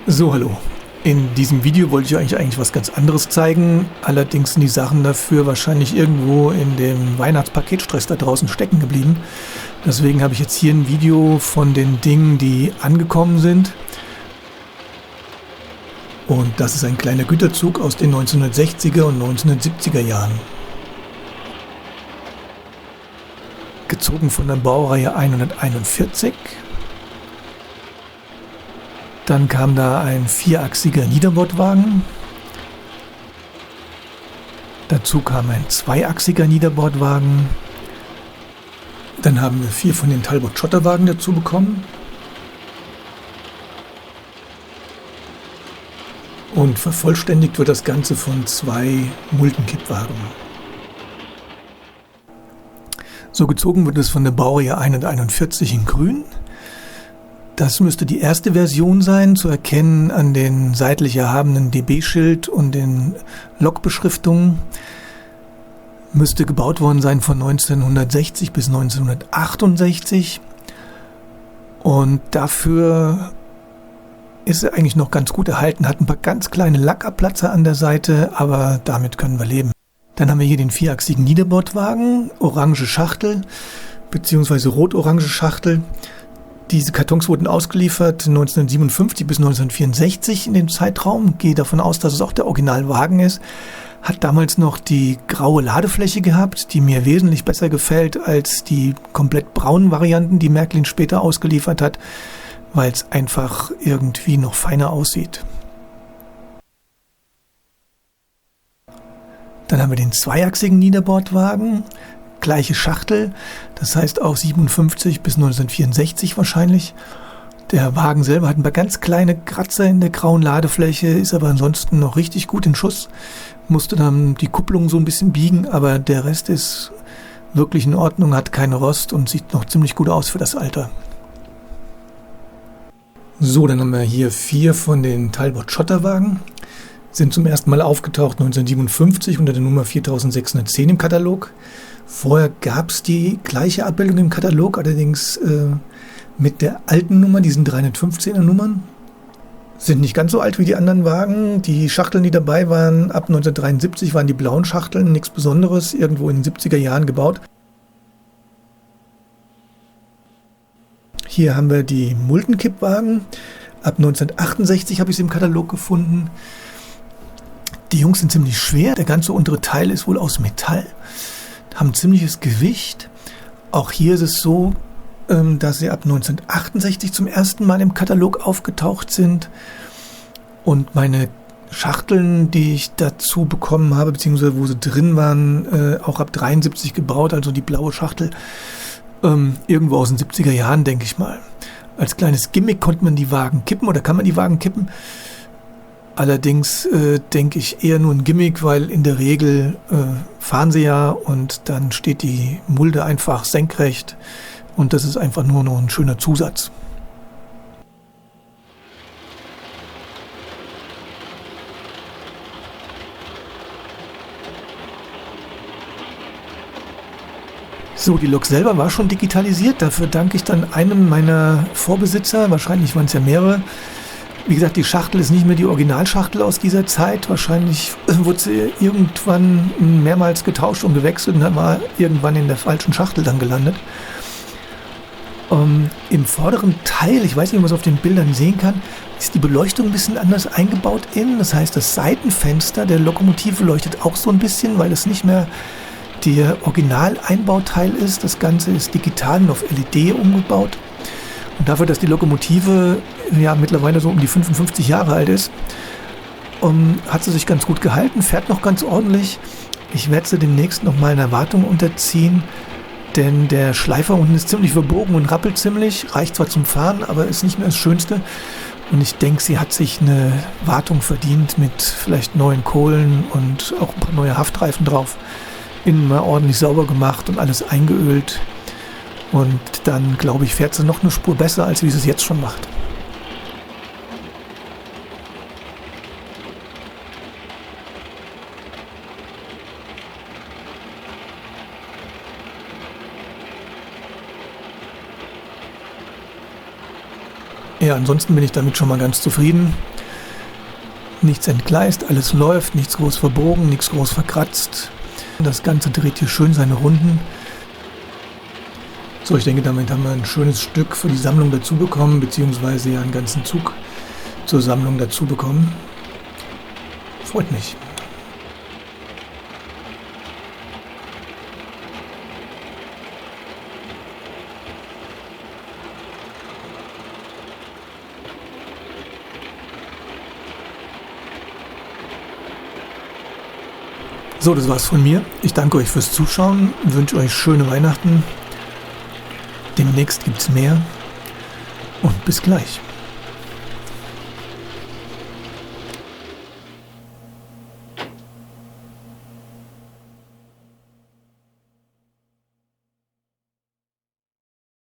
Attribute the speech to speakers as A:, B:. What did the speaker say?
A: So, hallo. In diesem Video wollte ich euch eigentlich was ganz anderes zeigen. Allerdings sind die Sachen dafür wahrscheinlich irgendwo in dem Weihnachtspaketstress da draußen stecken geblieben. Deswegen habe ich jetzt hier ein Video von den Dingen, die angekommen sind. Und das ist ein kleiner Güterzug aus den 1960er und 1970er Jahren. Gezogen von der Baureihe 141. Dann kam da ein vierachsiger Niederbordwagen. Dazu kam ein zweiachsiger Niederbordwagen. Dann haben wir 4 von den Talbot-Schotterwagen dazu bekommen. Und vervollständigt wird das Ganze von 2 Multenkippwagen. So gezogen wird es von der Baureihe 141 in grün. Das müsste die erste Version sein, zu erkennen an den seitlich erhabenen DB-Schild und den Lokbeschriftungen. Müsste gebaut worden sein von 1960 bis 1968. Und dafür ist er eigentlich noch ganz gut erhalten. Hat ein paar ganz kleine Lackabplatzer an der Seite, aber damit können wir leben. Dann haben wir hier den vierachsigen Niederbordwagen, orange Schachtel bzw. rot-orange Schachtel. Diese Kartons wurden ausgeliefert 1957 bis 1964 in dem Zeitraum. Gehe davon aus, dass es auch der Originalwagen ist. Hat damals noch die graue Ladefläche gehabt, die mir wesentlich besser gefällt als die komplett braunen Varianten, die Märklin später ausgeliefert hat, weil es einfach irgendwie noch feiner aussieht. Dann haben wir den zweiachsigen Niederbordwagen. Gleiche Schachtel, das heißt auch 57 bis 1964 wahrscheinlich. Der Wagen selber hat ein paar ganz kleine Kratzer in der grauen Ladefläche, ist aber ansonsten noch richtig gut in Schuss. Musste dann die Kupplung so ein bisschen biegen, aber der Rest ist wirklich in Ordnung, hat keine Rost und sieht noch ziemlich gut aus für das Alter. So, dann haben wir hier 4 von den Talbot-Schotterwagen. Sind zum ersten Mal aufgetaucht 1957 unter der Nummer 4610 im Katalog. Vorher gab es die gleiche Abbildung im Katalog, allerdings mit der alten Nummer, diesen 315er Nummern. Sind nicht ganz so alt wie die anderen Wagen. Die Schachteln, die dabei waren, ab 1973 waren die blauen Schachteln, nichts Besonderes, irgendwo in den 70er Jahren gebaut. Hier haben wir die Multenkippwagen. Ab 1968 habe ich sie im Katalog gefunden. Die Jungs sind ziemlich schwer. Der ganze untere Teil ist wohl aus Metall. Haben ziemliches Gewicht. Auch hier ist es so, dass sie ab 1968 zum ersten Mal im Katalog aufgetaucht sind. Und meine Schachteln, die ich dazu bekommen habe, beziehungsweise wo sie drin waren, auch ab 73 gebaut, also die blaue Schachtel, irgendwo aus den 70er Jahren, denke ich mal. Als kleines Gimmick konnte man die Wagen kippen oder kann man die Wagen kippen. Allerdings denke ich eher nur ein Gimmick, weil in der Regel fahren sie ja und dann steht die Mulde einfach senkrecht und das ist einfach nur noch ein schöner Zusatz. So, die Lok selber war schon digitalisiert, dafür danke ich dann einem meiner Vorbesitzer, wahrscheinlich waren es ja mehrere. Wie gesagt, die Schachtel ist nicht mehr die Originalschachtel aus dieser Zeit. Wahrscheinlich wurde sie irgendwann mehrmals getauscht und gewechselt und dann war irgendwann in der falschen Schachtel dann gelandet. Im vorderen Teil, ich weiß nicht, ob man es auf den Bildern sehen kann, ist die Beleuchtung ein bisschen anders eingebaut innen. Das heißt, das Seitenfenster der Lokomotive leuchtet auch so ein bisschen, weil es nicht mehr der Originaleinbauteil ist. Das Ganze ist digital und auf LED umgebaut. Und dafür, dass die Lokomotive ja mittlerweile so um die 55 Jahre alt ist, hat sie sich ganz gut gehalten, fährt noch ganz ordentlich. Ich werde sie demnächst nochmal einer Wartung unterziehen, denn der Schleifer unten ist ziemlich verbogen und rappelt ziemlich, reicht zwar zum Fahren, aber ist nicht mehr das Schönste. Und ich denke, sie hat sich eine Wartung verdient mit vielleicht neuen Kohlen und auch ein paar neue Haftreifen drauf. Innen mal ordentlich sauber gemacht und alles eingeölt. Und dann, glaube ich, fährt sie noch eine Spur besser, als wie sie es jetzt schon macht. Ja, ansonsten bin ich damit schon mal ganz zufrieden. Nichts entgleist, alles läuft, nichts groß verbogen, nichts groß verkratzt. Das Ganze dreht hier schön seine Runden. So, ich denke, damit haben wir ein schönes Stück für die Sammlung dazu bekommen, beziehungsweise ja einen ganzen Zug zur Sammlung dazu bekommen. Freut mich. So, das war's von mir. Ich danke euch fürs Zuschauen, wünsche euch schöne Weihnachten. Demnächst gibt's mehr und bis gleich.